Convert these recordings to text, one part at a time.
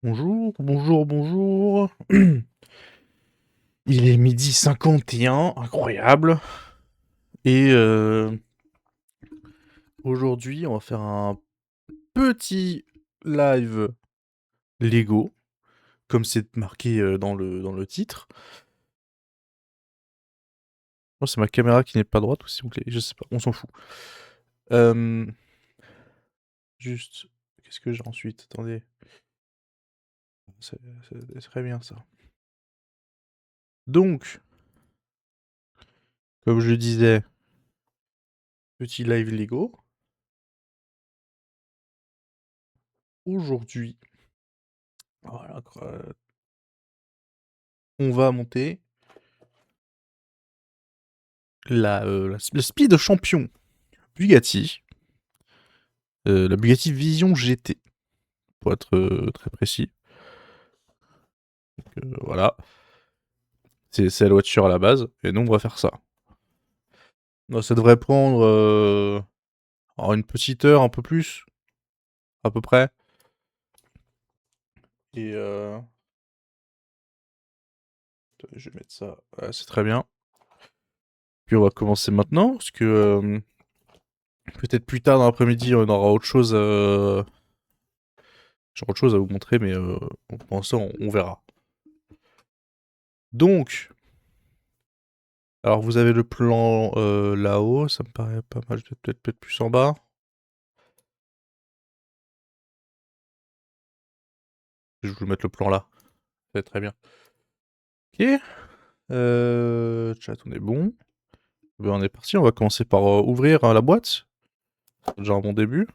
Bonjour, bonjour, bonjour. Il est 12h51, incroyable. Et aujourd'hui, on va faire un petit live Lego, comme c'est marqué dans le titre. Oh, c'est ma caméra qui n'est pas droite ou s'il vous plaît, je sais pas, on s'en fout. Juste, qu'est-ce que j'ai ensuite? Attendez. C'est très bien ça. Donc, comme je disais, petit live Lego. Aujourd'hui, voilà, on va monter la Speed Champion Bugatti. La Bugatti Vision GT, pour être très précis. Voilà. C'est la voiture à la base, et donc on va faire ça. Donc, ça devrait prendre une petite heure, un peu plus, à peu près. Et je vais mettre ça, ouais, c'est très bien. Puis on va commencer maintenant, parce que peut-être plus tard dans l'après-midi, on aura autre chose, j'aurai autre chose à vous montrer, mais pour l'instant, on verra. Donc, alors vous avez le plan là-haut, ça me paraît pas mal, peut-être plus en bas. Je vais vous mettre le plan là, c'est très bien. Ok, chat, on est bon. Ben, on est parti, on va commencer par ouvrir la boîte. C'est déjà un bon début.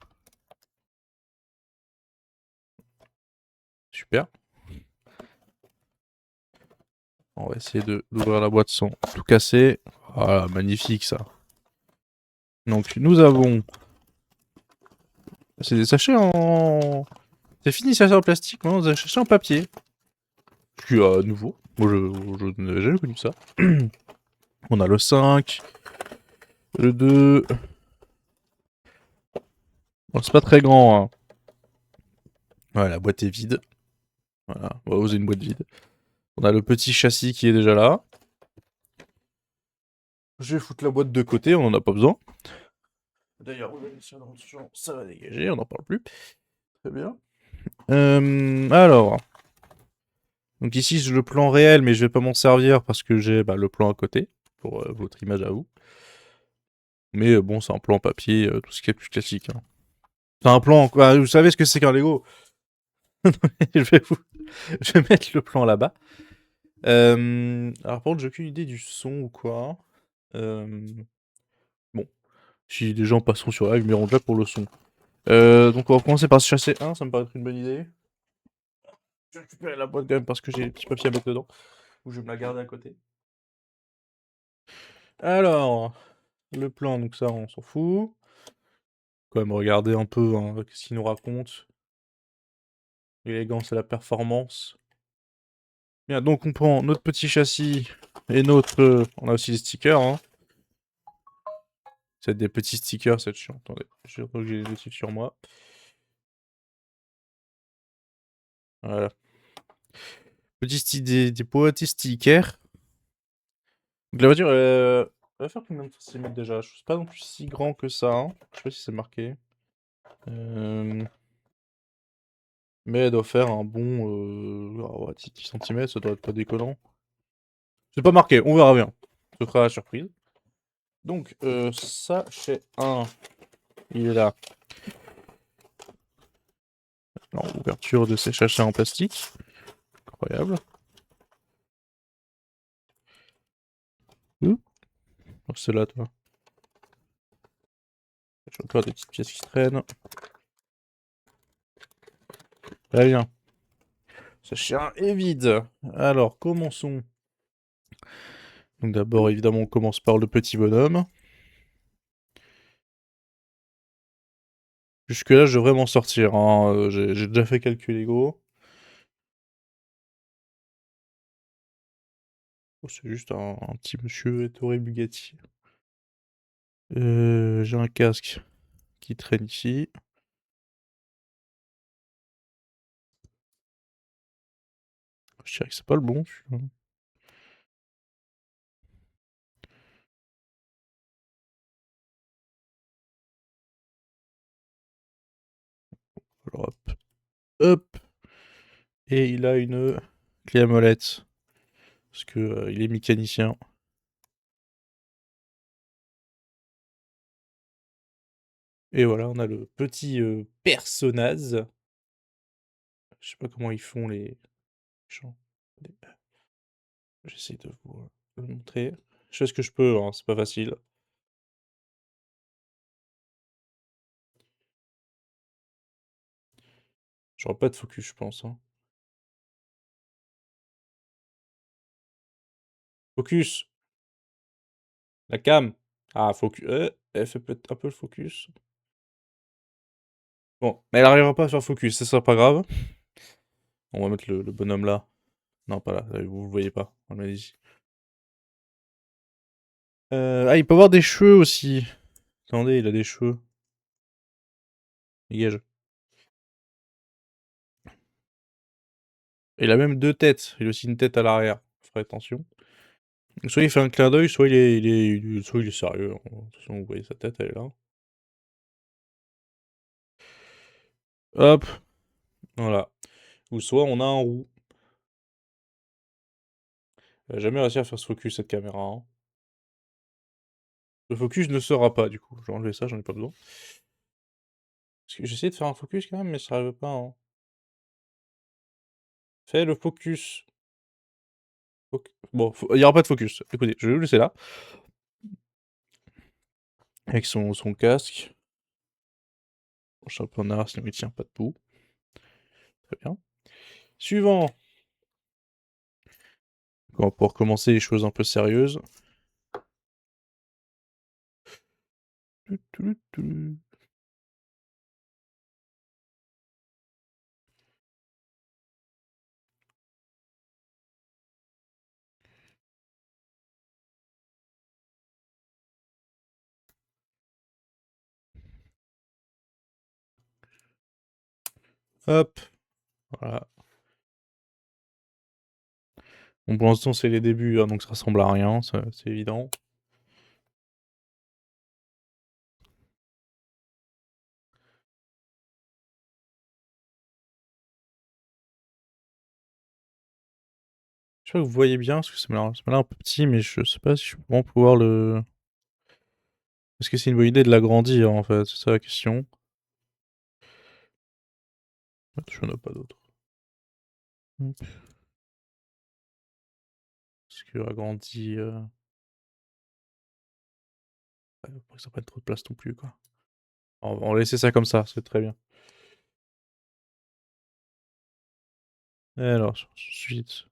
Super. On va essayer d'ouvrir la boîte sans tout casser. Voilà, magnifique ça. Donc nous avons... C'est des sachets en... C'est fini, sachets en plastique, non, des sachets en papier. Ce qui est nouveau. Moi je n'avais jamais connu ça. On a le 5, le 2... Bon, c'est pas très grand, hein. Ouais, la boîte est vide. Voilà, on va oser une boîte vide. On a le petit châssis qui est déjà là. Je vais foutre la boîte de côté, on en a pas besoin. D'ailleurs, ça va dégager, on n'en parle plus. Très bien. Alors, donc ici j'ai le plan réel, mais je vais pas m'en servir parce que j'ai le plan à côté pour votre image à vous. Mais bon, c'est un plan papier, tout ce qui est plus classique, hein. C'est un plan, quoi. Vous savez ce que c'est qu'un Lego. je, vais vous... je vais mettre le plan là-bas. Alors, par contre, j'ai aucune idée du son ou quoi. Bon, si les gens passeront sur live, ils m'iront déjà pour le son. Donc, on va commencer par se chasser un, ça me paraît être une bonne idée. Je vais récupérer la boîte quand même parce que j'ai des petits papiers à mettre dedans. Ou je vais me la garder à côté. Alors, le plan, donc ça, on s'en fout. Quand même regarder un peu hein, ce qu'il nous raconte. L'élégance et la performance. Bien, donc on prend notre petit châssis et notre... on a aussi des stickers, hein. C'est des petits stickers, c'est chiant. Attendez, je crois que j'ai les sur moi. Voilà. Des petits stickers. Donc la voiture, elle va faire combien de centimètres déjà? Je sais pas non plus si grand que ça, hein. Je sais pas si c'est marqué. Mais elle doit faire un bon 10 cm, ça doit être pas déconnant. C'est pas marqué, on verra bien. Ce sera la surprise. Donc, sachet 1, il est là. Alors, ouverture de ces sachets en plastique. Incroyable. C'est là, toi. J'ai encore des petites pièces qui traînent. Très bien. Sachet 1 est vide. Alors, commençons. Donc d'abord, évidemment, on commence par le petit bonhomme. Jusque-là, je devrais m'en sortir, hein. J'ai déjà fait quelques Lego. Oh, c'est juste un petit monsieur Ettore Bugatti. J'ai un casque qui traîne ici. Je dirais que c'est pas le bon, celui-là. Alors, hop. Hop. Et il a une clé à molette. Parce que il est mécanicien. Et voilà, on a le petit personnage. Je sais pas comment ils font les gens. J'essaie de vous le montrer. Je fais ce que je peux, hein, c'est pas facile. J'aurai pas de focus, je pense, hein. Focus! La cam! Ah, focus. Elle fait peut-être un peu le focus. Bon, mais elle arrivera pas à faire focus, ça sera pas grave. On va mettre le bonhomme là. Non, pas là, vous le voyez pas. On l'a dit. Ah, il peut avoir des cheveux aussi. Attendez, il a des cheveux. Dégage. Il a même deux têtes. Il a aussi une tête à l'arrière. Faut faire attention. Soit il fait un clin d'œil, soit soit il est sérieux. De toute façon, vous voyez sa tête, elle est là. Hop, voilà. Ou soit on a un roux. Elle a jamais réussi à faire ce focus cette caméra, hein. Le focus ne sera pas du coup. Je vais enlever ça, j'en ai pas besoin. Parce que j'essaie de faire un focus quand même, mais ça arrive pas, hein. Fais le focus. Bon, il y aura pas de focus. Écoutez, je vais le laisser là. Avec son casque. Son championnat, sinon il tient pas debout. Très bien. Suivant. On va pouvoir commencer les choses un peu sérieuses. Hop. Voilà. Bon, pour l'instant, c'est les débuts, hein, donc ça ressemble à rien, c'est évident. Je sais pas que vous voyez bien, parce que ça m'a l'air un peu petit, mais je sais pas si je vais pouvoir le... Est-ce que c'est une bonne idée de l'agrandir, en fait? C'est ça la question. Je n'en ai pas d'autres. Est-ce que agrandi... Pour que ça prenne trop de place non plus, quoi. On va laisser ça comme ça, c'est très bien. Et alors, ensuite...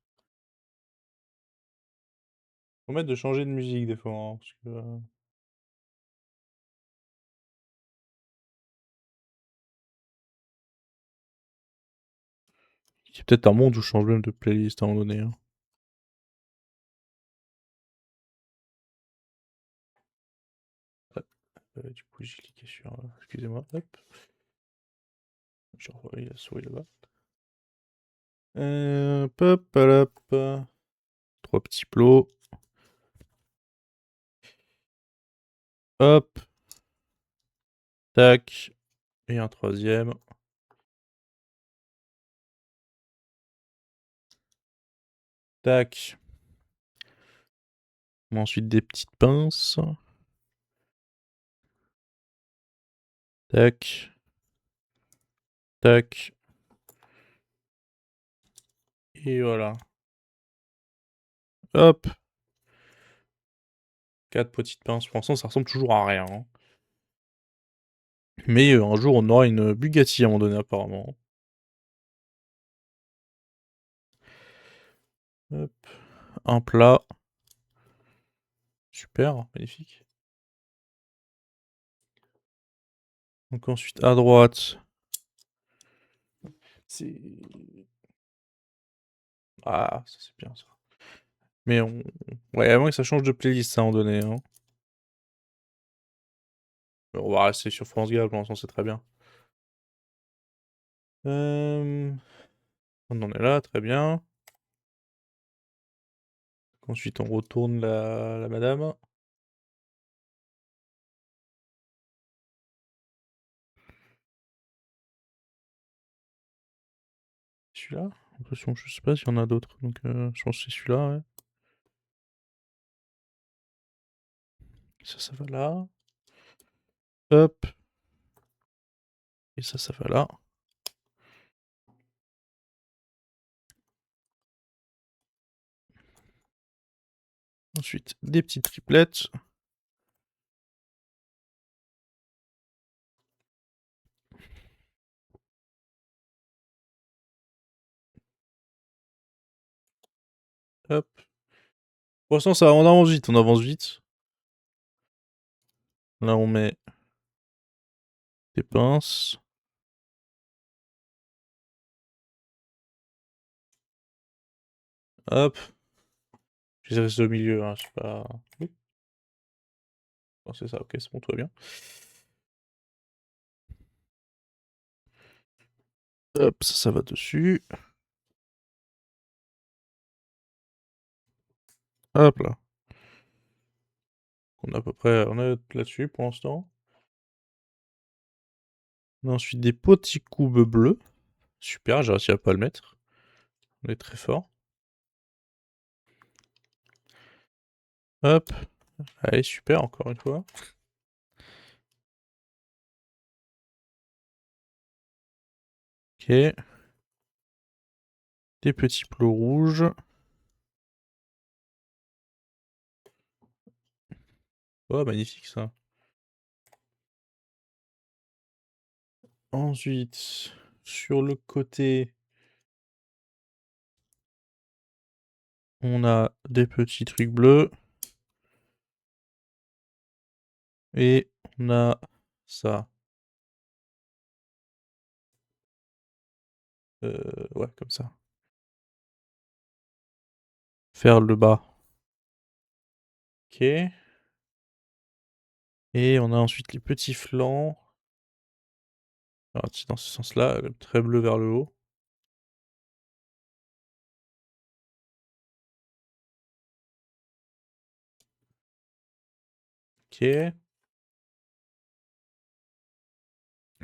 Faut mettre de changer de musique, des fois, hein, parce que... Il y a peut-être un monde où je change même de playlist à un moment donné, hein. Du coup, j'ai cliqué sur... excusez-moi, hop. J'ai renvoyé la souris là-bas. Hop, hop. Trois petits plots. Hop. Tac. Et un troisième. Tac. Ensuite des petites pinces. Tac. Tac. Et voilà. Hop. Quatre petites pinces. Pour l'instant, ça ressemble toujours à rien, hein. Mais un jour, on aura une Bugatti à un moment donné, apparemment. Hop. Un plat. Super, magnifique. Donc ensuite, à droite. C'est... Ah, ça c'est bien ça. Mais on... Ouais, à moins que ça change de playlist, ça, en donné. Hein. On va rester sur France Gall, pour l'instant, c'est très bien. On en est là, très bien. Ensuite, on retourne la madame. Celui-là? Je sais pas s'il y en a d'autres, donc je pense que c'est celui-là, ouais. Ça va là. Hop. Et ça va là. Ensuite, des petites triplettes. Hop. Pour l'instant, ça, on avance vite, on avance vite. Là, on met des pinces. Hop. Je les reste au milieu, hein, je sais pas... Oui. Oh, c'est ça, ok, c'est bon, tout va bien. Hop, ça va dessus. Hop là. On a à peu près... On est là-dessus pour l'instant. On a ensuite des petits cubes bleus. Super, j'ai réussi à pas le mettre. On est très fort. Hop. Allez, super, encore une fois. Ok. Des petits plots rouges. Oh, magnifique ça. Ensuite, sur le côté, on a des petits trucs bleus. Et on a ça. Ouais, comme ça. Faire le bas. Ok. Et on a ensuite les petits flancs. Alors, dans ce sens-là, le trait bleu vers le haut. Ok.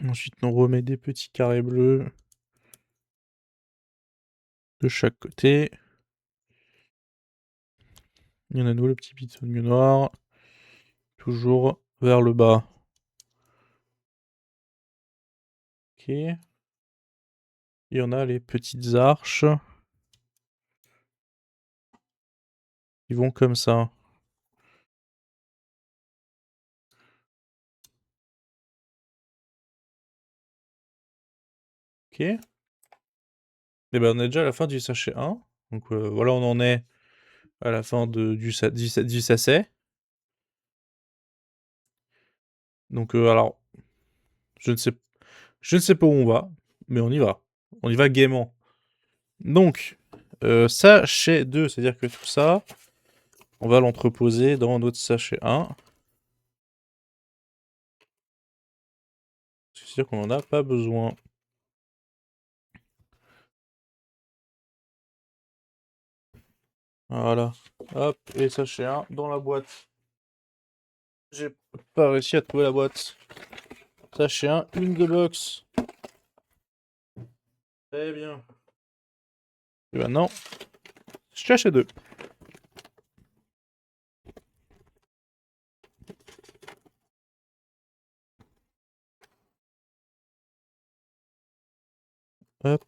Ensuite, on remet des petits carrés bleus de chaque côté. Il y en a nous, le petit bitonio noir. Toujours vers le bas. Ok. Et on a les petites arches. Qui vont comme ça. Ok. Et ben on est déjà à la fin du sachet 1. Donc voilà, on en est à la fin du sachet. Donc alors, je ne sais, je ne sais pas où on va, mais on y va. On y va gaiement. Donc, sachet 2, c'est-à-dire que tout ça, on va l'entreposer dans notre sachet 1. C'est-à-dire qu'on n'en a pas besoin. Voilà. Hop, et sachet 1 dans la boîte. J'ai pas réussi à trouver la boîte. Sachet 1, une de box. Très bien. Et maintenant, sachet 2. Hop.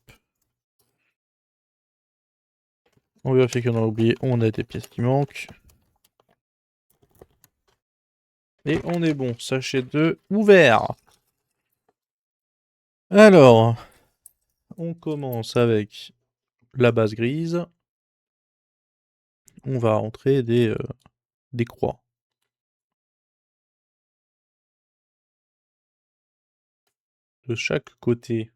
On vérifie qu'on a oublié. On a des pièces qui manquent. Et on est bon. Sachet 2 ouvert. Alors, on commence avec la base grise. On va rentrer des croix. De chaque côté.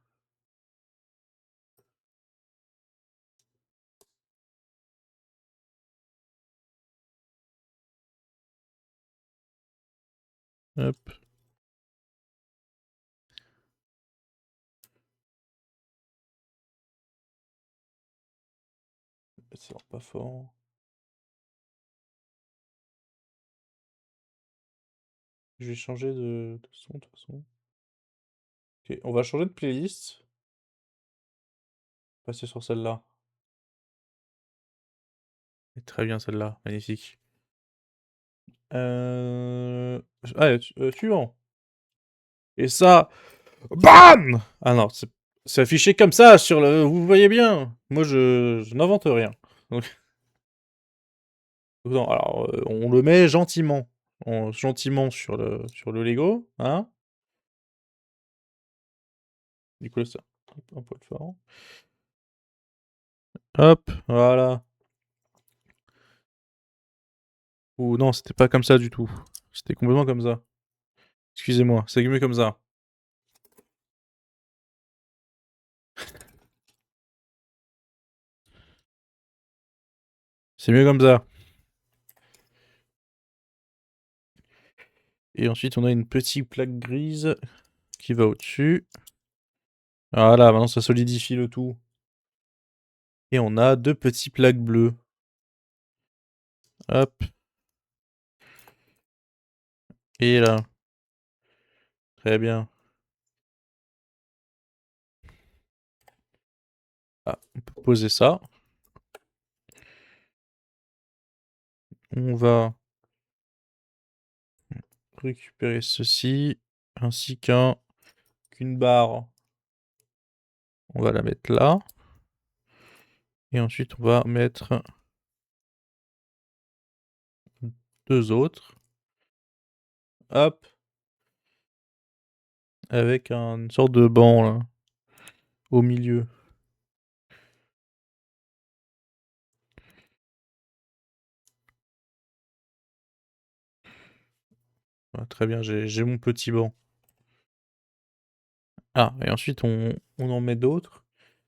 Hop. C'est pas fort. Je vais changer de son de toute façon. Ok, on va changer de playlist. Passer sur celle-là. Très bien celle-là, magnifique. Allez, suivant. Et ça, BAM! Ah non, c'est affiché comme ça sur le. Vous voyez bien. Moi, je n'invente rien. Donc, non, alors, on le met gentiment, gentiment sur le Lego, hein. Du coup, ça, un peu fort. Hop, voilà. Ou non, c'était pas comme ça du tout. C'était complètement comme ça. Excusez-moi, c'est mieux comme ça. C'est mieux comme ça. Et ensuite, on a une petite plaque grise qui va au-dessus. Voilà, maintenant ça solidifie le tout. Et on a deux petits plaques bleues. Hop. Et là. Très bien. Ah, on peut poser ça. On va récupérer ceci, ainsi qu'une barre. On va la mettre là. Et ensuite, on va mettre deux autres. Hop. Avec une sorte de banc là, au milieu. Ah, très bien, j'ai mon petit banc. Ah, et ensuite, on en met d'autres.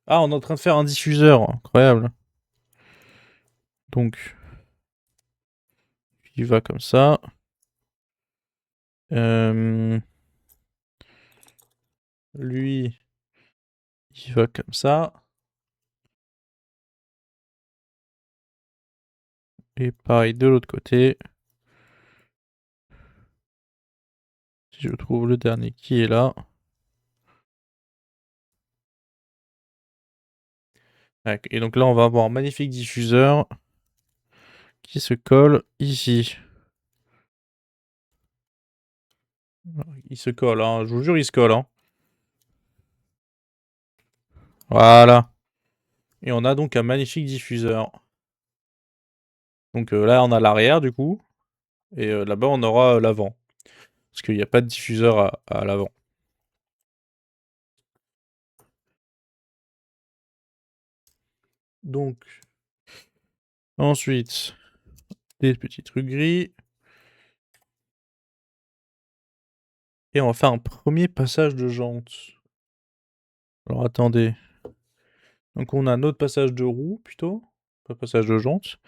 Ah, on est en train de faire un diffuseur. Incroyable. Donc, il va comme ça. Lui, il va comme ça. Et pareil de l'autre côté. Si je trouve le dernier qui est là. Et donc là, on va avoir un magnifique diffuseur qui se colle ici. Il se colle, hein. Je vous jure, il se colle, hein. Voilà. Et on a donc un magnifique diffuseur. Donc là, on a l'arrière, du coup. Et là-bas, on aura l'avant. Parce qu'il n'y a pas de diffuseur à l'avant. Donc, ensuite, des petits trucs gris. Et on va faire un premier passage de jante. Alors, attendez. Donc, on a notre passage de roue, plutôt. Pas passage de jante.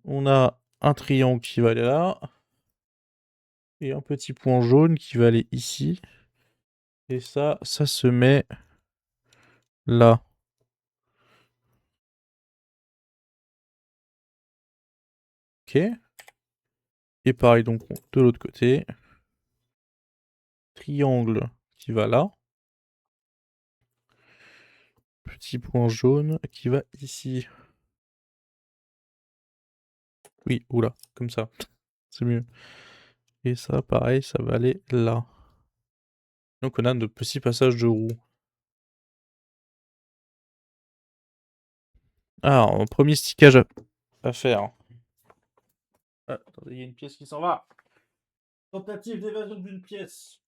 On a un triangle qui va aller là. Et un petit point jaune qui va aller ici. Et ça se met là. Ok. Et pareil donc de l'autre côté. Triangle qui va là. Petit point jaune qui va ici. Oui, oula, comme ça. C'est mieux. Et ça, pareil, ça va aller là. Donc on a de petits passages de roue. Alors, un premier stickage à faire. Ah, attendez, il y a une pièce qui s'en va. Tentative d'évasion d'une pièce.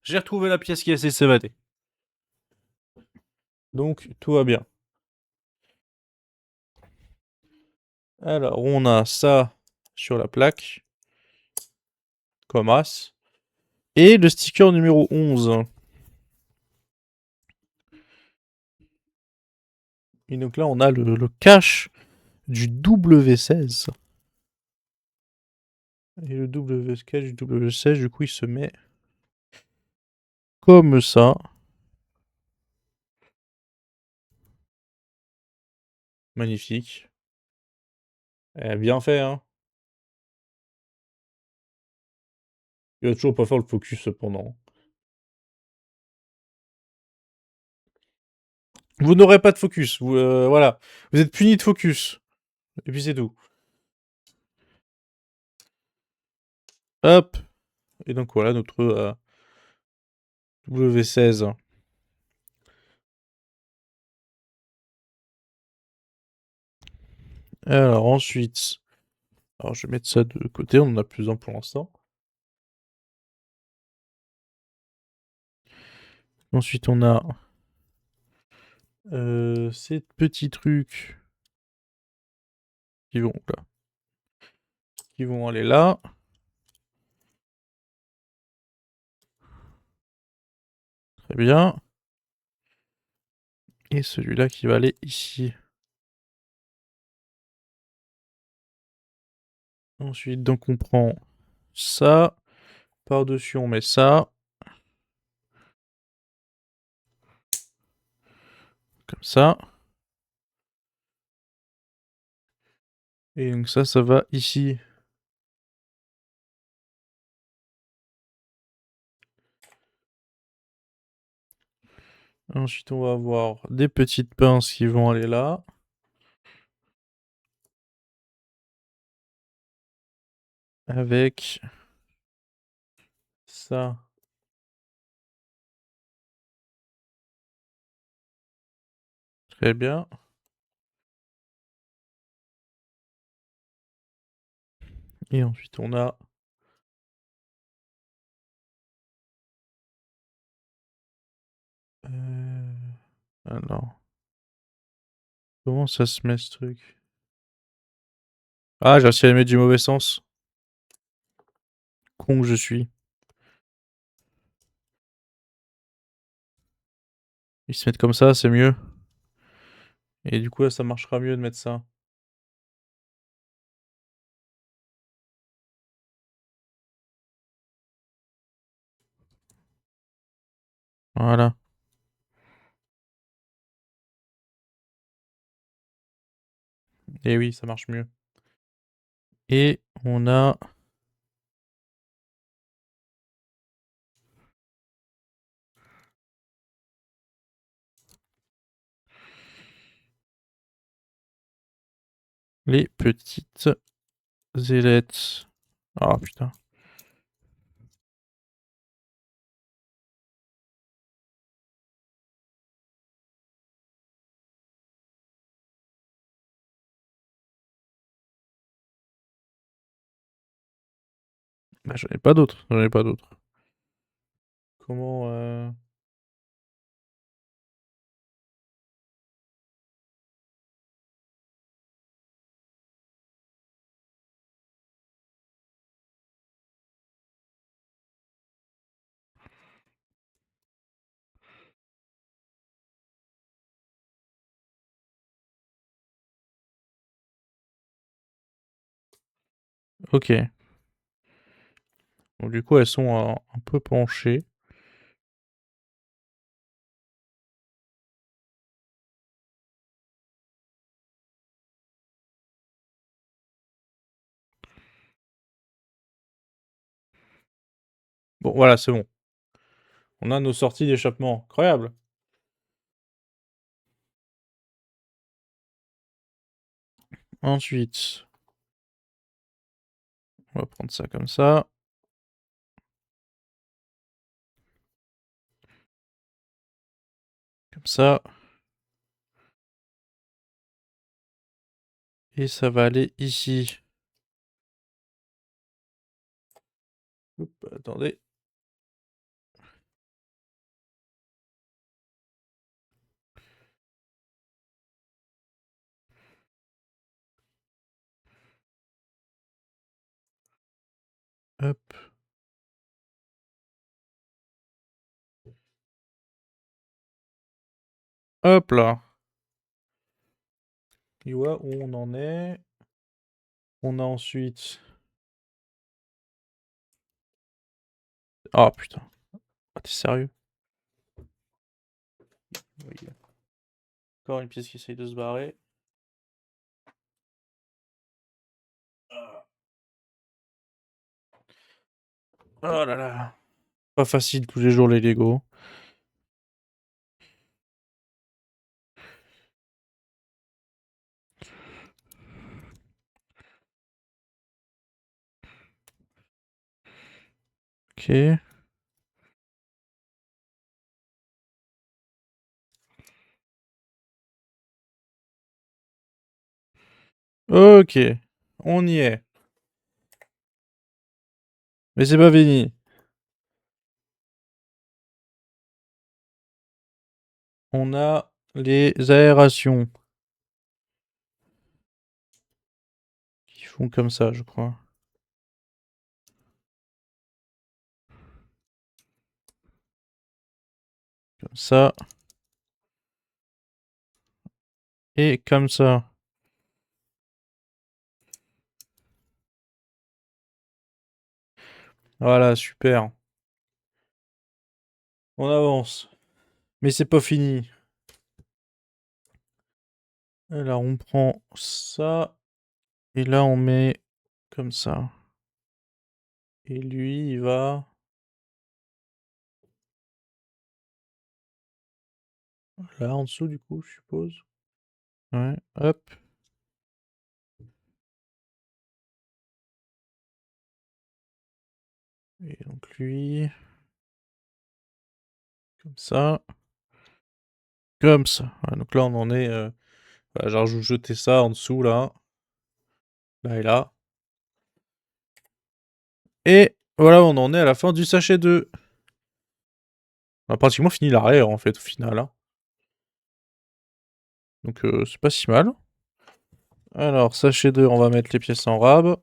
J'ai retrouvé la pièce qui a essayé de s'évader. Donc, tout va bien. Alors, on a ça sur la plaque. Comme as. Et le sticker numéro 11. Et donc là, on a le cache du W16. Et le W sketch du W16, du coup, il se met comme ça. Magnifique. Bien fait, hein. Il va toujours pas faire le focus, cependant. Vous n'aurez pas de focus. Vous, voilà. Vous êtes puni de focus. Et puis c'est tout. Hop. Et donc voilà notre W16. Alors ensuite, alors je vais mettre ça de côté, on en a plus besoin pour l'instant. Ensuite on a ces petits trucs qui vont là, qui vont aller là. Très bien. Et celui-là qui va aller ici. Ensuite, donc on prend ça. Par-dessus, on met ça. Comme ça. Et donc ça va ici. Ensuite, on va avoir des petites pinces qui vont aller là. Avec ça. Très bien. Et ensuite, on a alors, comment ça se met ce truc? Ah, j'ai réussi à les mettre du mauvais sens. Con que je suis. Ils se mettent comme ça, c'est mieux. Et du coup, là, ça marchera mieux de mettre ça. Voilà. Et oui, ça marche mieux. Et on a les petites ailettes. Ah putain. Bah, j'en ai pas d'autres. J'en ai pas d'autres. Comment Ok. Donc du coup, elles sont un peu penchées. Bon, voilà, c'est bon. On a nos sorties d'échappement. Incroyable. Ensuite, on va prendre ça comme ça. Comme ça. Et ça va aller ici. Oup, attendez. Hop. Hop là. Et voilà où on en est. On a ensuite Ah putain. Ah, t'es sérieux? Oui. Encore une pièce qui essaye de se barrer. Oh là là. Pas facile tous les jours les Lego. Ok. Ok. On y est. Mais c'est pas fini. On a les aérations. Qui font comme ça, je crois. Comme ça. Et comme ça. Voilà, super. On avance. Mais c'est pas fini. Alors on prend ça. Et là on met comme ça. Et lui, il va là en dessous du coup, je suppose. Ouais, hop. Et donc lui, comme ça. Comme ça. Ouais, donc là on en est... Voilà, j'ai jeté ça en dessous là. Là et là. Et voilà, on en est à la fin du sachet 2. On a pratiquement fini l'arrière en fait au final, hein. Donc c'est pas si mal. Alors, sachet 2, on va mettre les pièces en rab.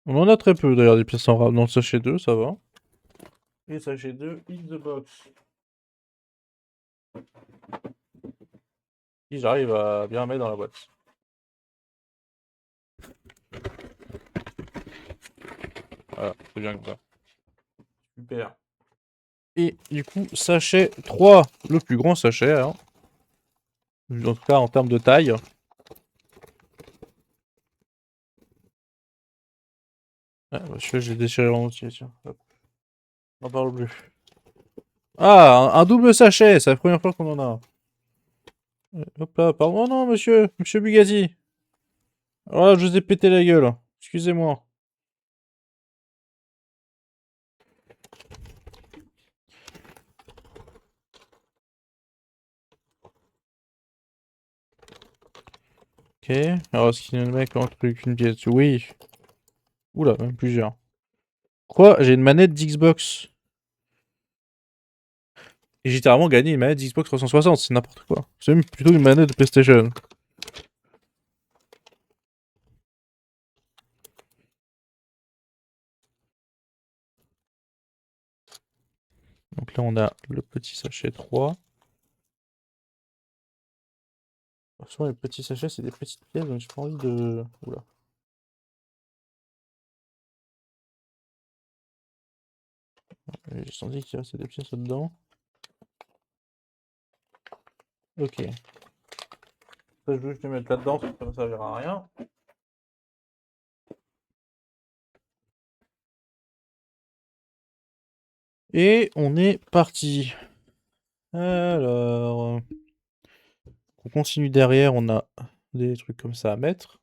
On en a très peu d'ailleurs des pièces en rab dans le sachet 2, ça va. Et sachet 2, in the box. Si j'arrive à bien mettre dans la boîte. Voilà, c'est bien comme ça. Super. Et du coup, sachet 3, le plus grand sachet, hein. En tout cas en termes de taille. Ah, bah, j'ai déchiré en entier, tiens. Hop. On n'en parle plus. Ah, un double sachet, c'est la première fois qu'on en a. Hop là, pardon. Oh non, monsieur Bugatti. Voilà, je vous ai pété la gueule. Excusez-moi. Ok, alors est-ce qu'il y a le mec en truc, une pièce? Oui. Oula, même plusieurs. Quoi? J'ai une manette d'Xbox. Et j'ai littéralement gagné une manette d'Xbox 360, c'est n'importe quoi. C'est même plutôt une manette de PlayStation. Donc là, on a le petit sachet 3. Souvent, les petits sachets, c'est des petites pièces, donc j'ai pas envie de... Oula. J'ai senti qu'il restait des pièces là-dedans. Ok. Ça, je veux juste les mettre là-dedans, ça ne servira à rien. Et on est parti. Alors... On continue derrière, on a des trucs comme ça à mettre.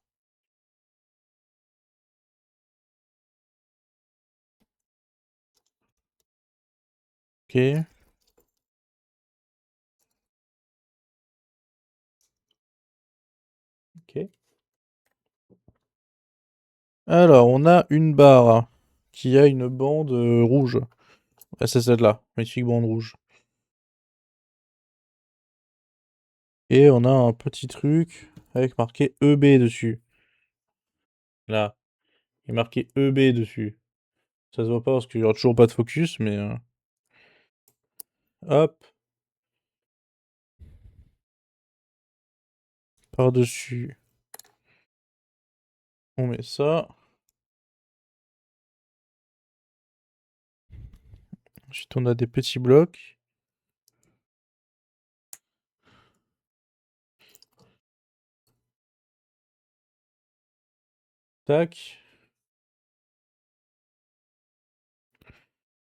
Ok. Ok. Alors, on a une barre qui a une bande rouge. Ah, c'est celle-là, magnifique bande rouge. Et on a un petit truc avec marqué EB dessus. Là, il est marqué EB dessus. Ça se voit pas parce qu'il n'y aura toujours pas de focus, mais... hop, par-dessus, on met ça. Ensuite, on a des petits blocs. Tac.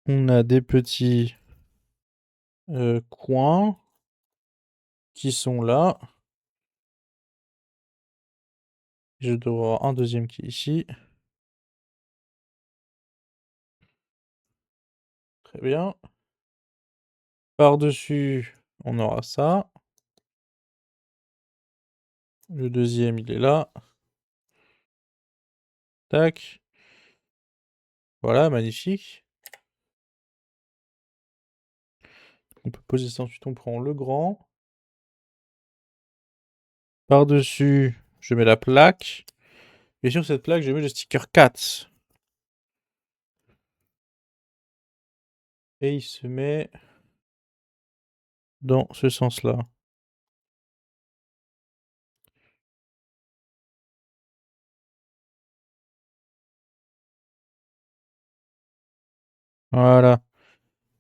On a des petits coins qui sont là. Je dois avoir un deuxième qui est ici. Très bien. Par-dessus, on aura ça. Le deuxième, il est là. Tac. Voilà, magnifique. On peut poser ça ensuite, on prend le grand. Par-dessus, je mets la plaque. Et sur cette plaque, je mets le sticker 4. Et il se met dans ce sens-là. Voilà.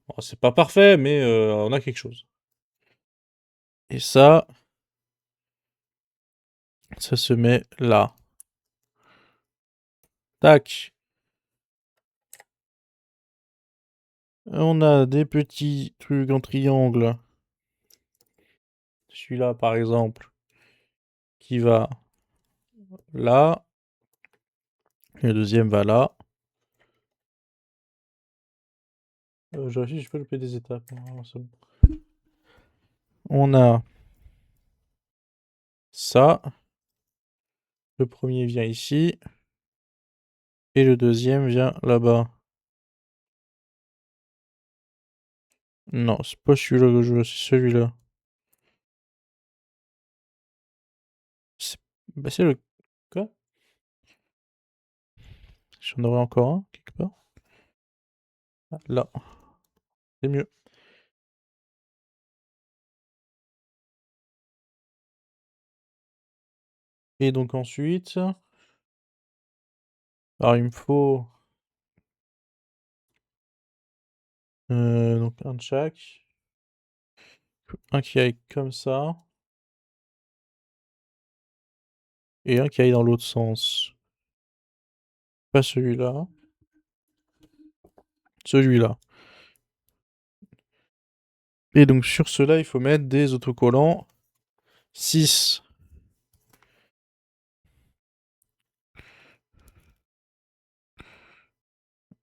Bon, c'est pas parfait, mais on a quelque chose. Et ça se met là. Tac. On a des petits trucs en triangle. Celui-là, par exemple, qui va là. Et le deuxième va là. Je vérifie si je peux louper des étapes. Non, c'est bon. On a ça. Le premier vient ici. Et le deuxième vient là-bas. Non, c'est pas celui-là que je veux, c'est celui-là. Bah c'est le... Quoi? J'en aurais encore un, quelque part. Ah, là. C'est mieux. Et donc ensuite... Alors il me faut... donc un de chaque. Un qui aille comme ça. Et un qui aille dans l'autre sens. Pas celui-là. Celui-là. Et donc sur cela, il faut mettre des autocollants. 6.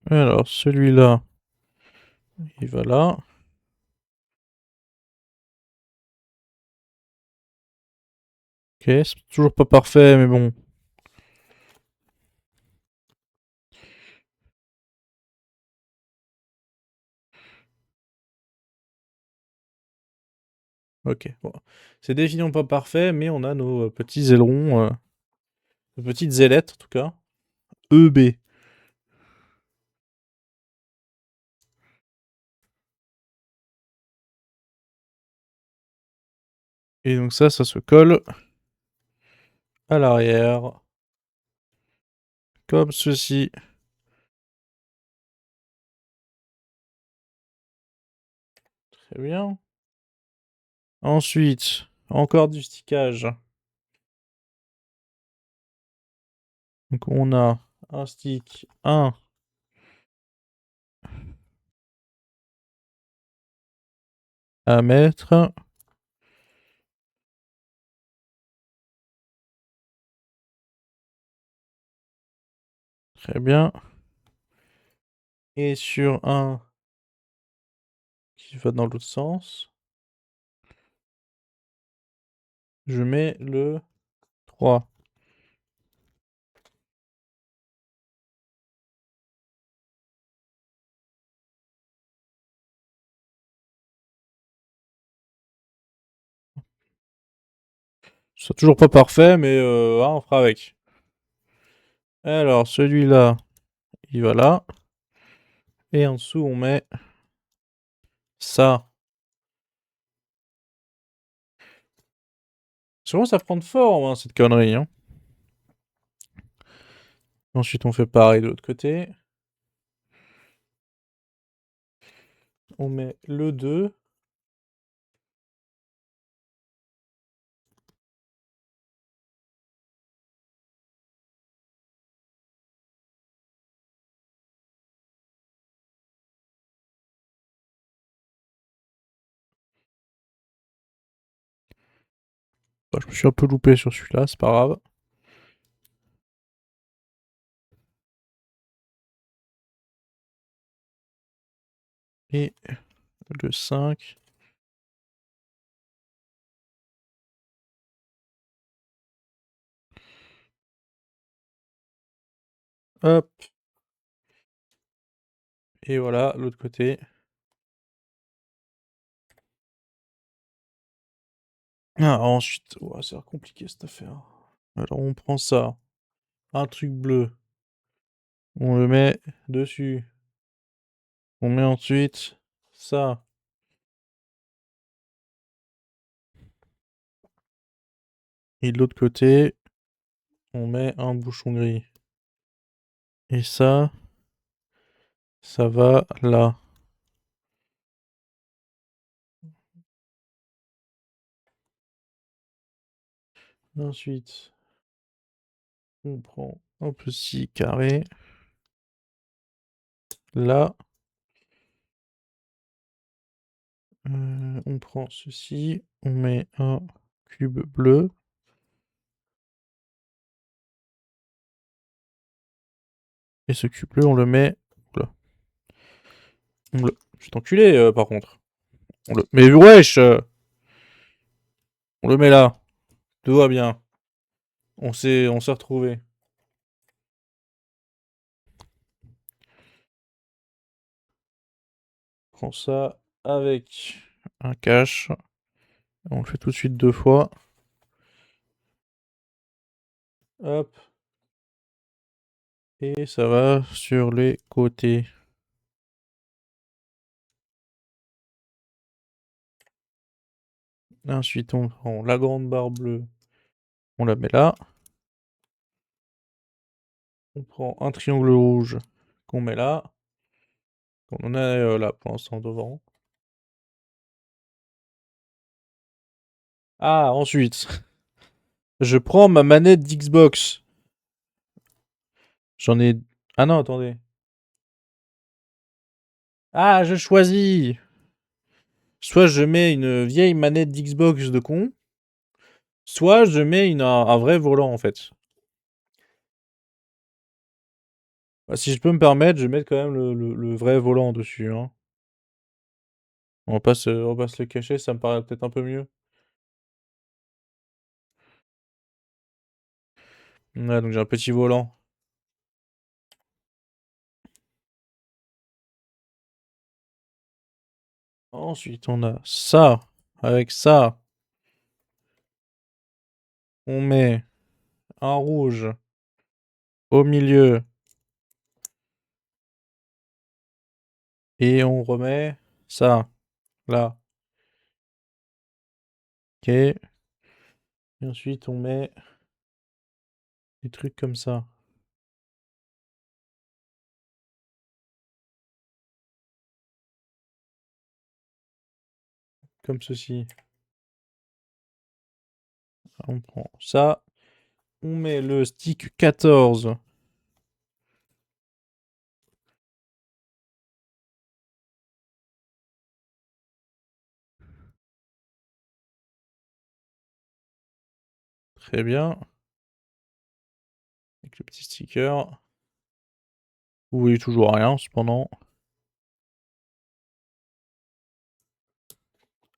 Alors celui-là, il va là. Ok, c'est toujours pas parfait, mais bon. Ok, bon. C'est définitivement pas parfait, mais on a nos petits ailerons, nos petites ailettes en tout cas. EB. Et donc ça se colle à l'arrière. Comme ceci. Très bien. Ensuite, encore du stickage. Donc on a un stick, un à mettre. Très bien. Et sur un qui va dans l'autre sens, je mets le 3. C'est toujours pas parfait, mais on fera avec. Alors, celui-là, il va là. Et en dessous, on met ça. Ça commence à prendre forme, hein, cette connerie. Hein. Ensuite, on fait pareil de l'autre côté. On met le 2. Bah, je me suis un peu loupé sur celui-là, c'est pas grave. Et le 5. Hop. Et voilà, l'autre côté. Ah, ensuite, ouais, ça a l'air compliqué cette affaire. Alors on prend ça, un truc bleu, on le met dessus. On met ensuite ça. Et de l'autre côté, on met un bouchon gris. Et ça va là. Ensuite, on prend un petit carré. Là, on prend ceci, on met un cube bleu. Et ce cube bleu, on le met. Oula. Je suis enculé par contre. Mais wesh, on le met là. Tout va bien. On s'est retrouvé. On prend ça avec un cache. On le fait tout de suite 2 fois. Hop. Et ça va sur les côtés. Ensuite, on prend la grande barre bleue. On la met là. On prend un triangle rouge qu'on met là. On en a là pour l'instant devant. Ah, ensuite, je prends ma manette d'Xbox. J'en ai. Ah non, attendez. Ah, je choisis. Soit je mets une vieille manette d'Xbox de con, soit je mets un vrai volant en fait. Bah, si je peux me permettre, je vais mettre quand même le vrai volant dessus, hein. On va pas se le cacher, ça me paraît peut-être un peu mieux. Ouais, donc j'ai un petit volant. Ensuite, on a ça. Avec ça, on met un rouge au milieu et on remet ça là. Ok. Et ensuite, on met des trucs comme ça. Comme ceci. On prend ça. On met le stick 14. Très bien. Avec le petit sticker. Vous voyez toujours rien, cependant.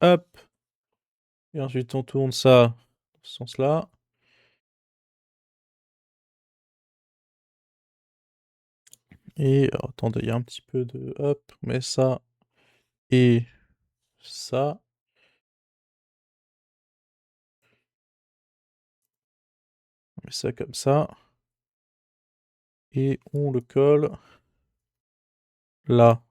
Hop. Et ensuite, on tourne ça dans ce sens-là. Et attendez, il y a un petit peu de... Hop, on met ça et ça. On met ça comme ça. Et on le colle là.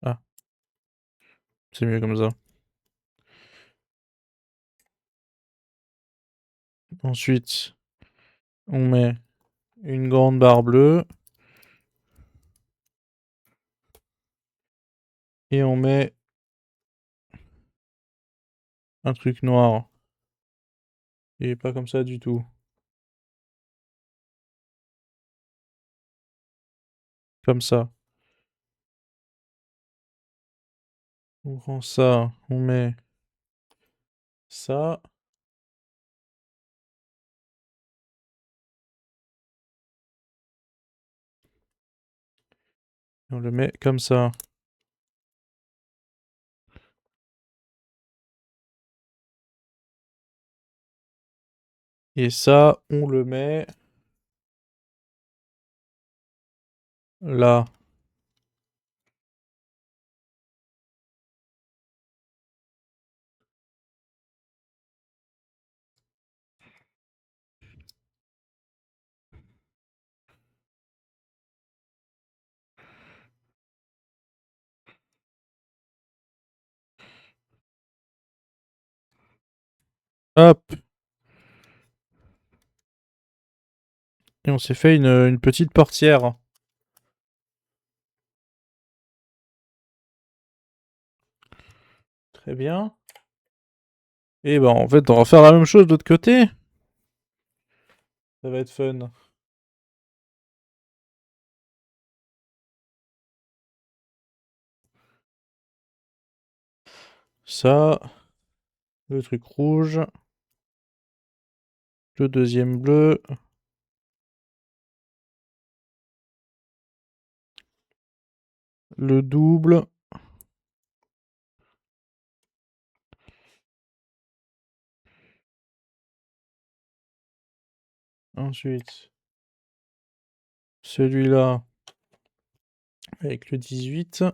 Ah, c'est mieux comme ça. Ensuite, on met une grande barre bleue. Et on met un truc noir. Et pas comme ça du tout. Comme ça. On prend ça, on met ça. Et on le met comme ça. Et ça, on le met là. Hop. Et on s'est fait une petite portière. Très bien. Et ben en fait, on va faire la même chose de l'autre côté. Ça va être fun. Ça. Le truc rouge. Le deuxième bleu. Le double. Ensuite, celui-là avec le 18.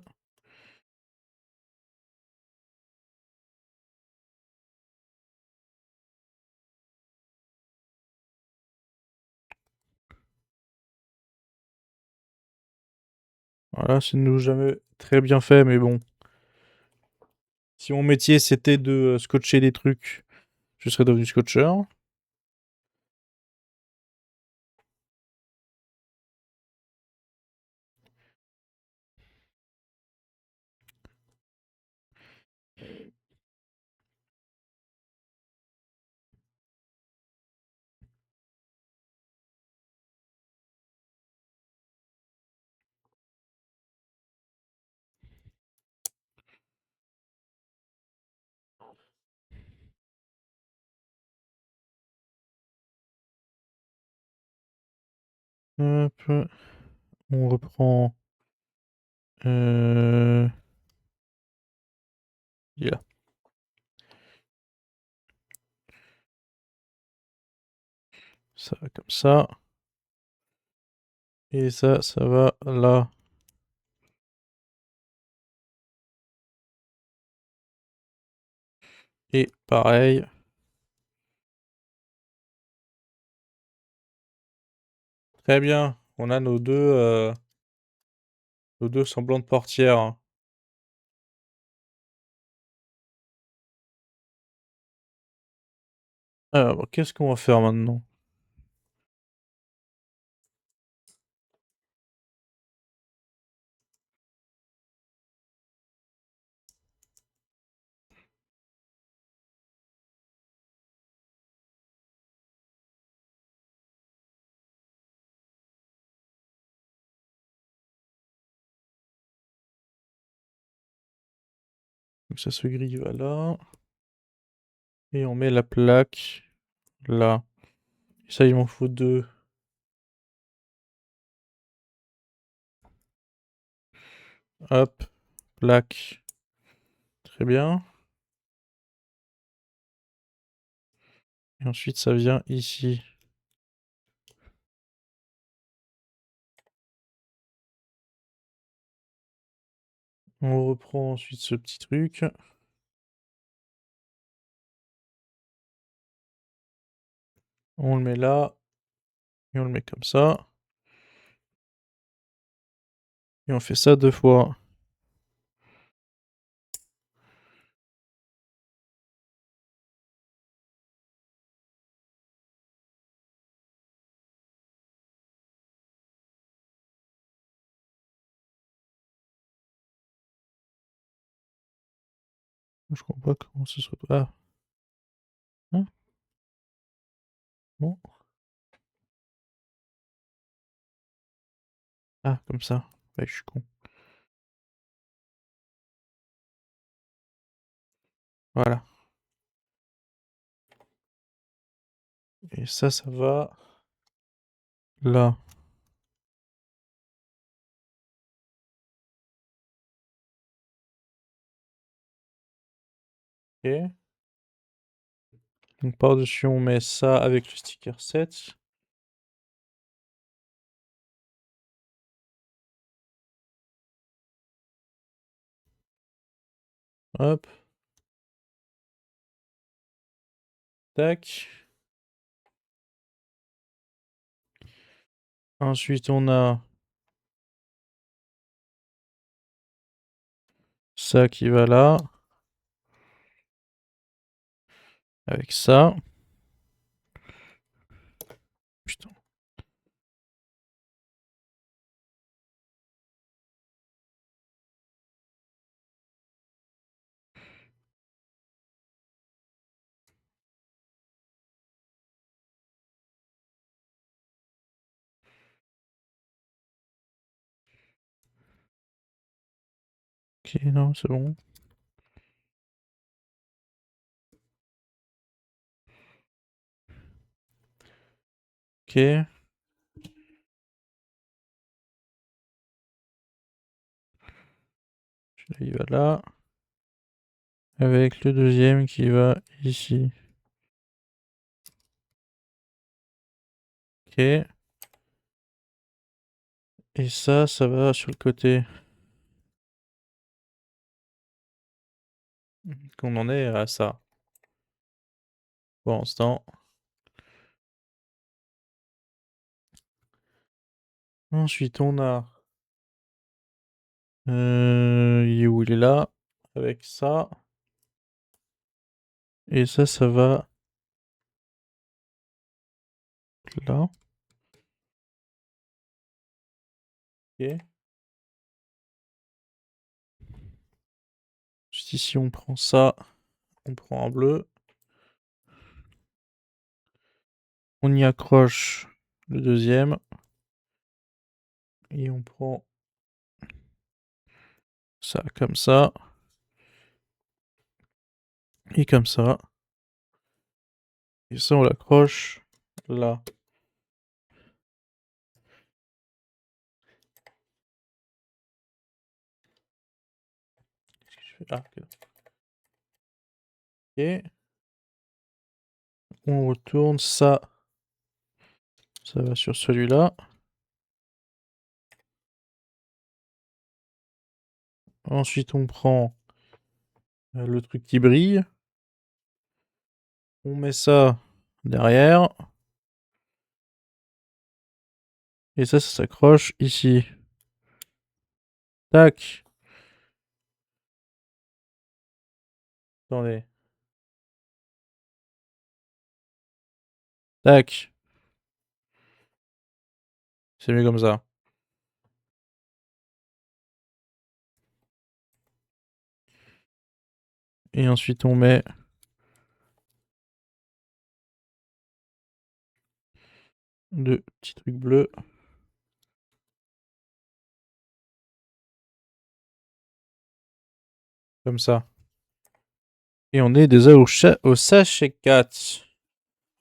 Voilà, c'est nous jamais très bien fait, mais bon. Si mon métier c'était de scotcher des trucs, je serais devenu scotcheur. Hop, on reprend. Il est là. Ça va comme ça. Et ça va là. Et pareil. Très bien. On a nos deux semblants de portières. Alors, qu'est-ce qu'on va faire maintenant? Donc ça se grille va là. Et on met la plaque là. Et ça, il m'en faut deux. Hop, plaque. Très bien. Et ensuite, ça vient ici. On reprend ensuite ce petit truc. On le met là. Et on le met comme ça. Et on fait ça deux fois. Je comprends pas comment ça se retrouve. Ah. Hein? Bon. Ah, comme ça. Ouais, je suis con. Voilà. Et ça va là. Ok. Donc par-dessus, on met ça avec le sticker 7. Hop. Tac. Ensuite, on a ça qui va là. Avec ça. Putain. Ok, non, c'est bon. Ok. Il va là. Avec le deuxième qui va ici. Ok. Et ça va sur le côté. Qu'on en est à ça. Pour l'instant. Ensuite, on a... il est où? Il est là. Avec ça. Et ça va là. Ok. Juste ici, on prend ça. On prend un bleu. On y accroche le deuxième. Et on prend ça comme ça. Et comme ça. Et ça, on l'accroche là. Qu'est-ce que je fais? Ah, ok. Ok. On retourne ça. Ça va sur celui-là. Ensuite, on prend le truc qui brille. On met ça derrière. Et ça s'accroche ici. Tac. Attendez. Tac. C'est mieux comme ça. Et ensuite, on met deux petits trucs bleus. Comme ça. Et on est déjà au sachet 4.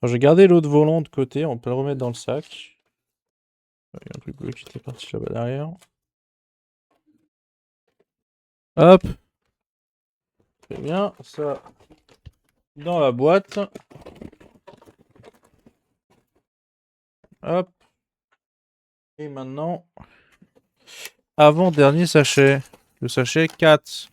Alors, je vais garder l'autre volant de côté. On peut le remettre dans le sac. Il y a un truc bleu qui était parti là-bas derrière. Hop. Très bien. Ça dans la boîte. Hop. Et maintenant, avant-dernier sachet. Le sachet 4.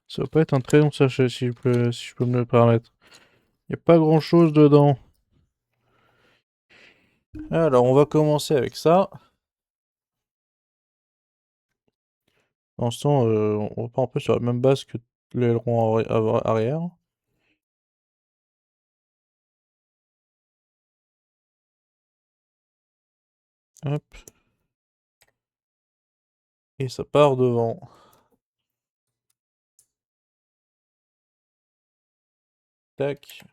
Ça va pas être un très long sachet si je peux me le permettre. Il n'y a pas grand chose dedans. Alors, on va commencer avec ça. Pour l'instant, on repart un peu sur la même base que l'aileron arrière. Hop. Et ça part devant. Tac.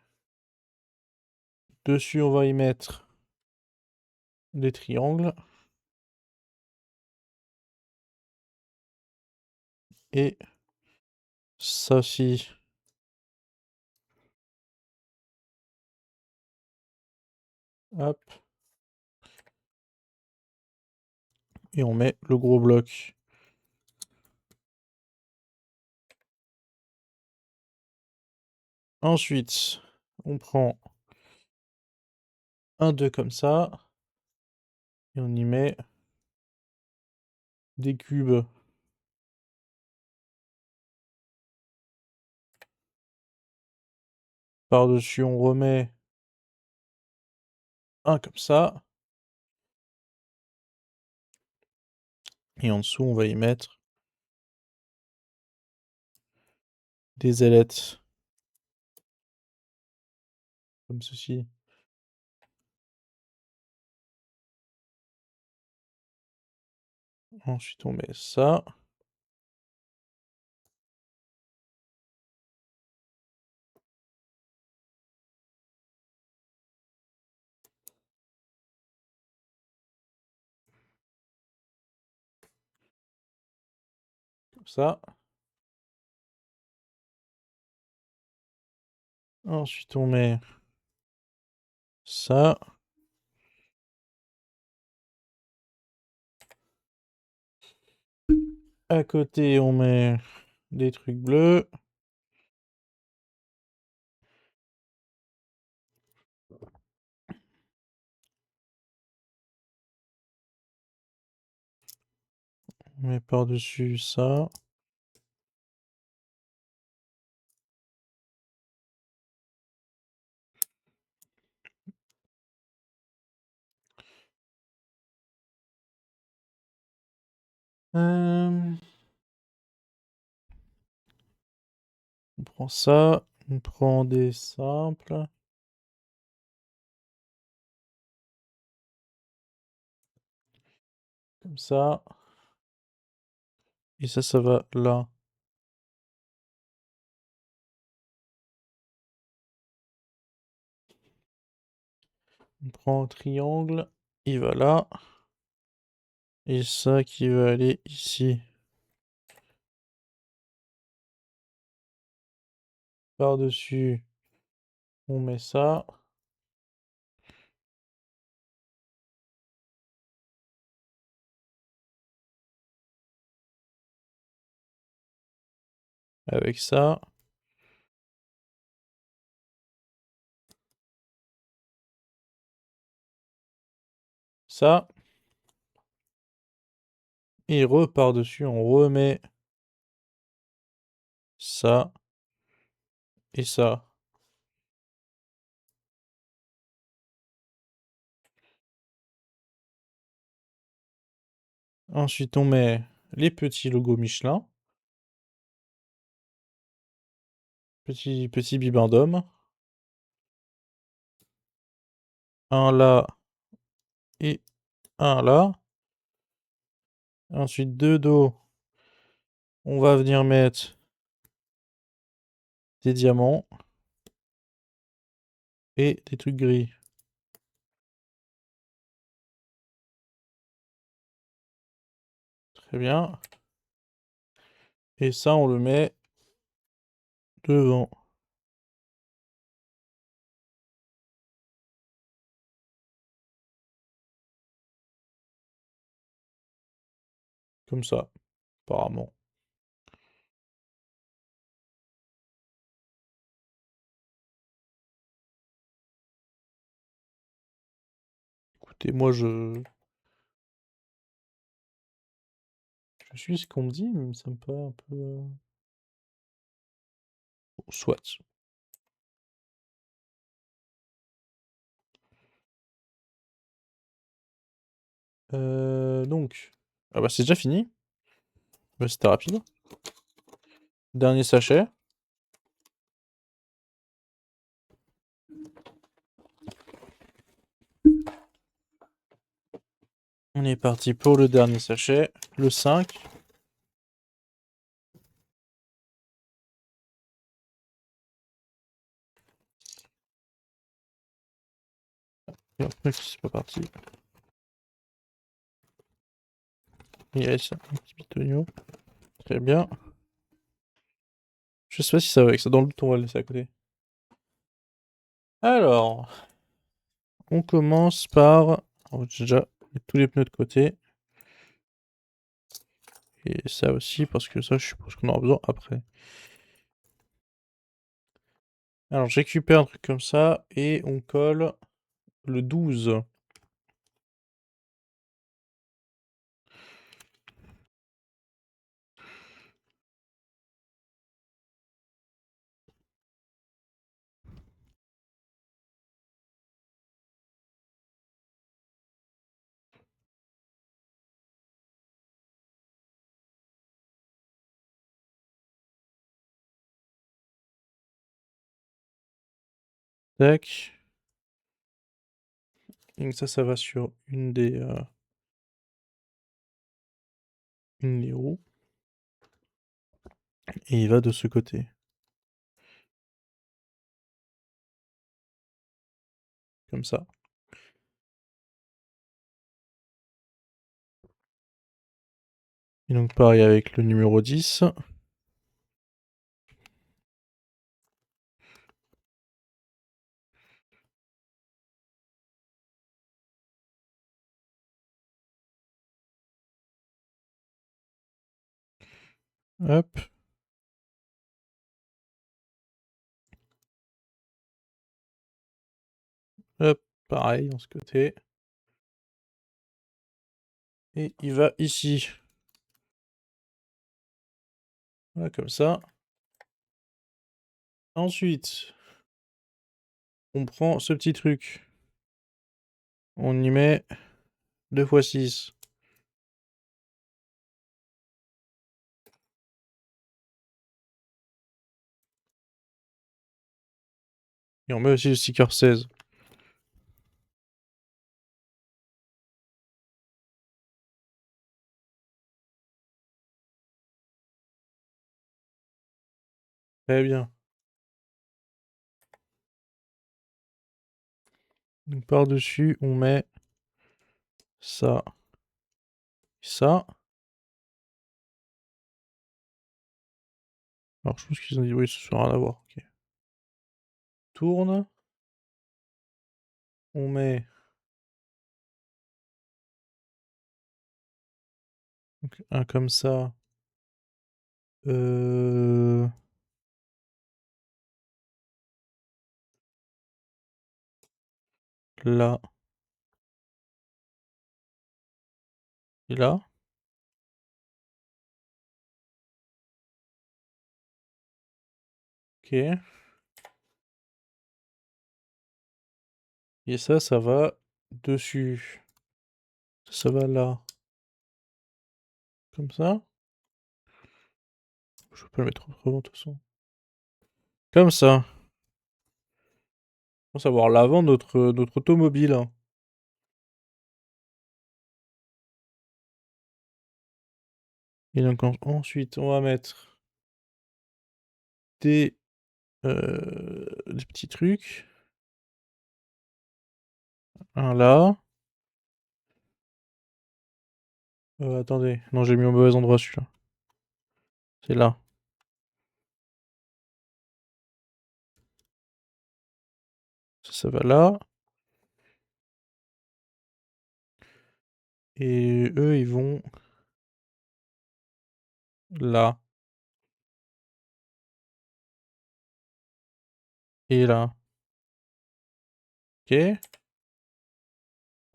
Dessus, on va y mettre des triangles. Et ça aussi. Hop. Et on met le gros bloc. Ensuite, on prend un 2 comme ça. Et on y met des cubes. Par-dessus, on remet un comme ça. Et en dessous, on va y mettre des ailettes. Comme ceci. Ensuite, on met ça. Comme ça. Ensuite, on met ça. À côté, on met des trucs bleus. On met par-dessus ça. On prend ça. On prend des simples. Comme ça. Et ça va là. On prend un triangle. Il va là. Et ça qui va aller ici. Par-dessus, on met ça. Avec ça. Ça. Et par-dessus, on remet ça. Et ça. Ensuite, on met les petits logos Michelin. Petit bibendum. Un là et un là. Ensuite, deux dos. On va venir mettre des diamants. Et des trucs gris. Très bien. Et ça, on le met devant. Comme ça, apparemment. Écoutez, moi, je suis ce qu'on me dit, mais ça me paraît un peu... Bon, soit. Donc... Ah bah c'est déjà fini. Bah, c'était rapide. Dernier sachet. On est parti pour le dernier sachet, le 5. Et après, c'est pas parti. Yes, un petit bitonio. Très bien. Je sais pas si ça va avec ça. Dans le doute, on va le laisser à côté. Alors, on commence par... On va déjà mettre tous les pneus de côté. Et ça aussi, parce que ça, je suppose qu'on aura besoin après. Alors, je récupère un truc comme ça, et on colle le 12. Tac. Donc ça va sur une des roues. Et il va de ce côté. Comme ça. Et donc pareil avec le numéro 10. Hop. Hop. Pareil dans ce côté. Et il va ici. Voilà, comme ça. Ensuite, on prend ce petit truc. On y met 2 x 6. Et on met aussi le sticker 16. Très bien. Donc par-dessus, on met ça. Ça. Alors je pense qu'ils ont dit oui, ça n'a rien à voir. Ok. Tourne. On met donc, un comme ça. Là. Et là. Ok. Et ça va dessus. Ça va là. Comme ça. Je peux pas le mettre autrement de toute façon. Comme ça. On va savoir l'avant de notre automobile. Hein. Et donc ensuite, on va mettre des petits trucs. Un là. Attendez. Non, j'ai mis au mauvais endroit celui-là. C'est là. Ça va là. Et eux, ils vont là. Et là. Ok.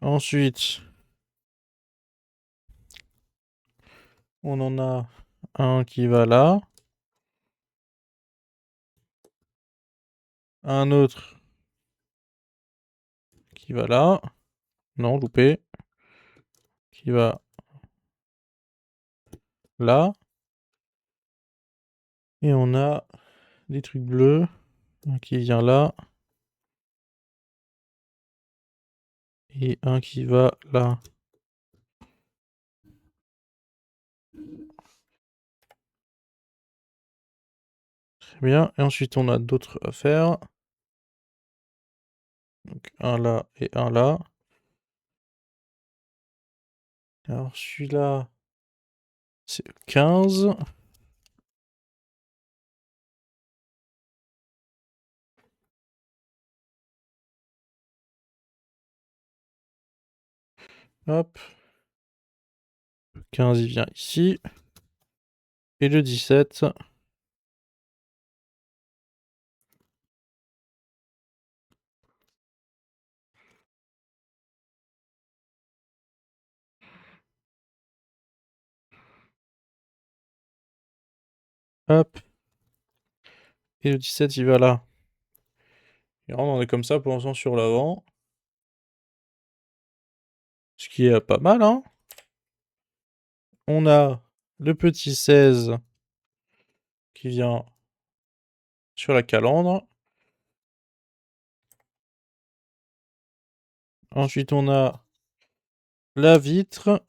Ensuite, on en a un qui va là. Un autre qui va là. Non, loupé. Qui va là. Et on a des trucs bleus. Un qui vient là. Et un qui va là. Très bien. Et ensuite, on a d'autres à faire. Donc, un là et un là. Alors, celui-là, c'est le 15. Hop. Le 15, il vient ici. Et le 17. Hop. Et le 17, il va là. Et on est comme ça pour l'instant sur l'avant. Ce qui est pas mal, hein. On a le petit 16 qui vient sur la calandre. Ensuite, on a la vitre.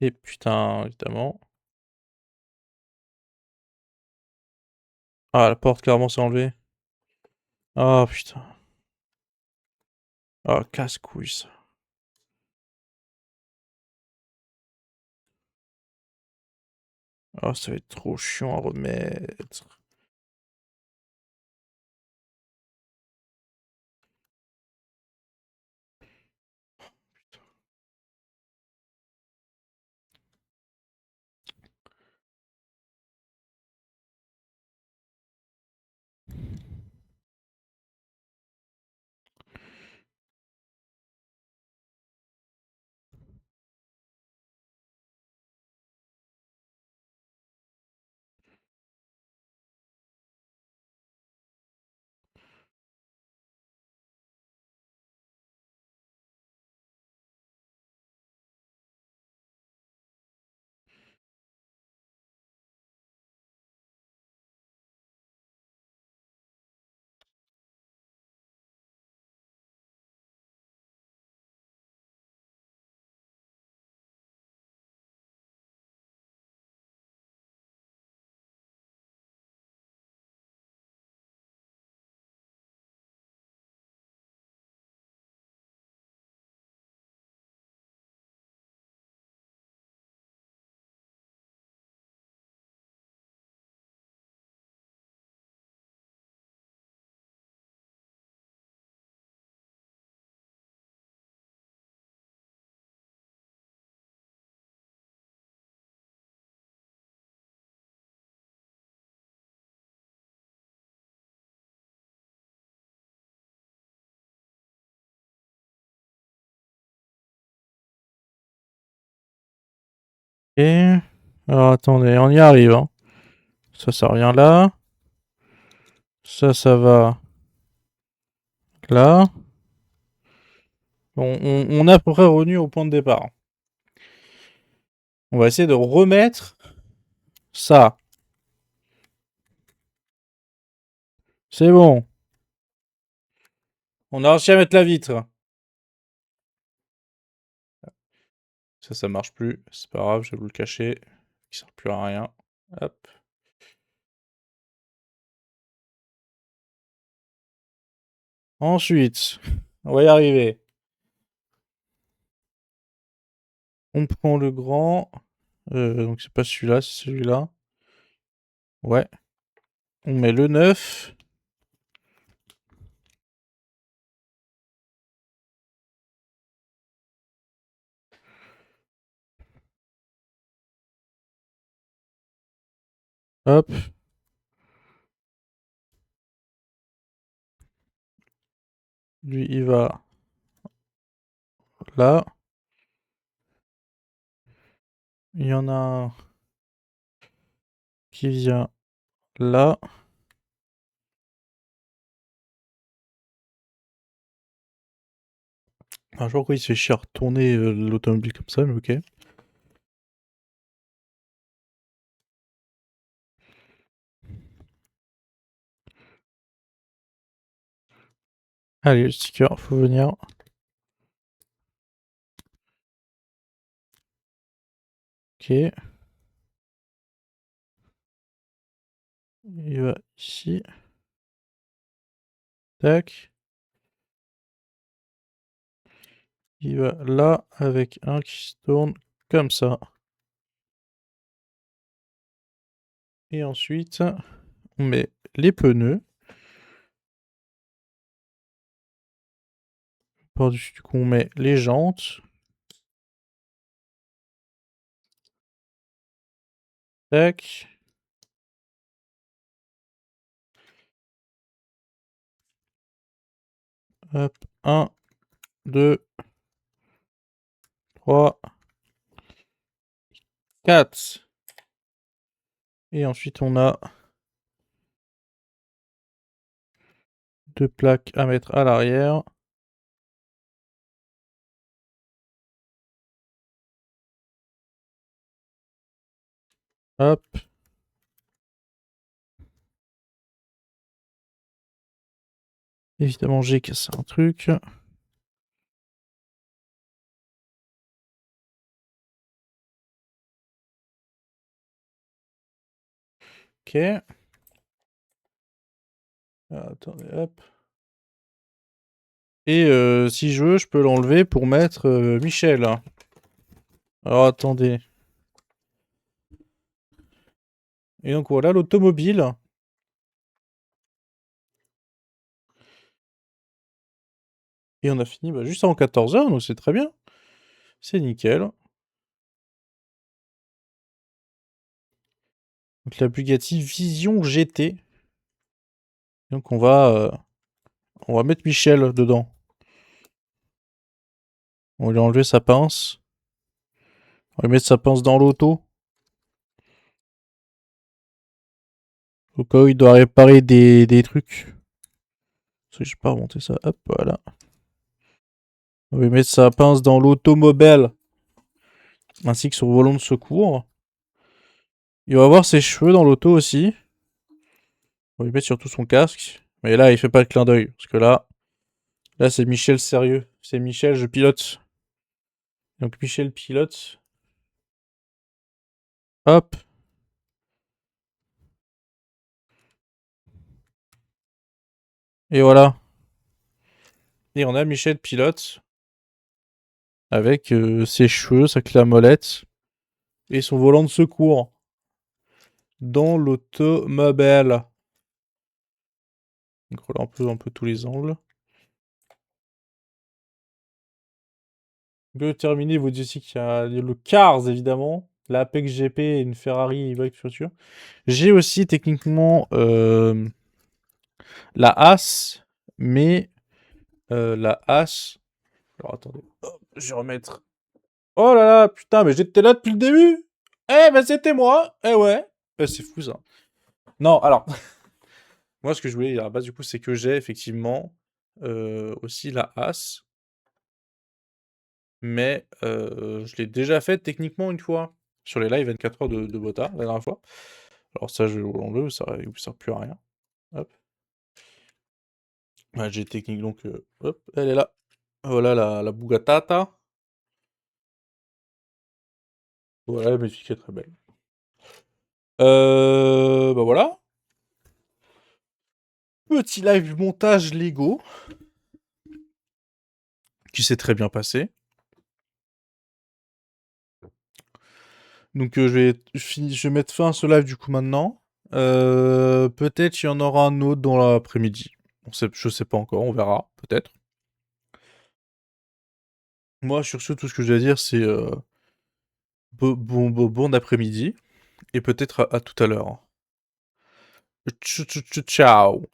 Et putain, évidemment. Ah, la porte, clairement, s'est enlevée. Ah, putain. Ah, casse-couille, ça. Ah, ça va être trop chiant à remettre. Et... Alors, attendez, on y arrive, hein. Ça revient là. Ça va là. On est à peu près revenu au point de départ. On va essayer de remettre ça. C'est bon. On a réussi à mettre la vitre. Ça marche plus. C'est pas grave, je vais vous le cacher. Il sert plus à rien. Hop. Ensuite, on va y arriver. On prend le grand. Donc c'est pas celui-là, c'est celui-là. Ouais. On met le 9. Hop. Lui, il va là. Il y en a un qui vient là. Enfin, je vois pourquoi il se fait chier à retourner l'automobile comme ça, mais ok. Allez, le sticker, faut venir. Ok. Il va ici. Tac. Il va là avec un qui se tourne comme ça. Et ensuite, on met les pneus. Par-dessus, du coup, on met les jantes. Tac. Hop. 1, 2, 3, 4. Et ensuite, on a 2 plaques à mettre à l'arrière. Hop. Évidemment, j'ai cassé un truc. Ok. Attendez, hop. Et si je veux, je peux l'enlever pour mettre Michel. Alors attendez. Et donc voilà l'automobile. Et on a fini juste avant 14h, donc c'est très bien. C'est nickel. Donc la Bugatti Vision GT. Donc on va mettre Michel dedans. On va lui enlever sa pince. On va lui mettre sa pince dans l'auto. Au cas où il doit réparer des trucs. Parce que je vais pas remonter ça. Hop, voilà. On va lui mettre sa pince dans l'automobile. Ainsi que son volant de secours. Il va avoir ses cheveux dans l'auto aussi. On va lui mettre surtout son casque. Mais là, il fait pas le clin d'œil. Parce que là c'est Michel sérieux. C'est Michel, je pilote. Donc Michel pilote. Hop. Et voilà. Et on a Michel pilote. Avec ses cheveux, sa clé à molette. Et son volant de secours. Dans l'automobile. Donc voilà un peu tous les angles. De terminer, vous dites aussi qu'il y a le Cars, évidemment. La Apex GP et une Ferrari bike voiture. J'ai aussi techniquement la As, mais la As. Alors attendez, hop, je vais remettre. Oh là là, putain, mais j'étais là depuis le début. Eh ben c'était moi. Eh ouais. C'est fou ça. Non, alors moi ce que je voulais à la base du coup c'est que j'ai effectivement aussi la As, mais je l'ai déjà faite techniquement une fois sur les lives 24 heures de Bota la dernière fois. Alors ça je l'enlève, ça ne sert plus à rien. Hop. Ouais, j'ai technique donc hop, elle est là. Voilà la Bugatata. Voilà, la musique est très belle. Bah voilà. Petit live montage Lego qui s'est très bien passé. Donc je vais mettre fin à ce live du coup maintenant. Peut-être il y en aura un autre dans l'après-midi. Je sais pas encore, on verra, peut-être. Moi, sur ce, tout ce que je vais dire, c'est bon après-midi. Et peut-être à tout à l'heure. Ciao.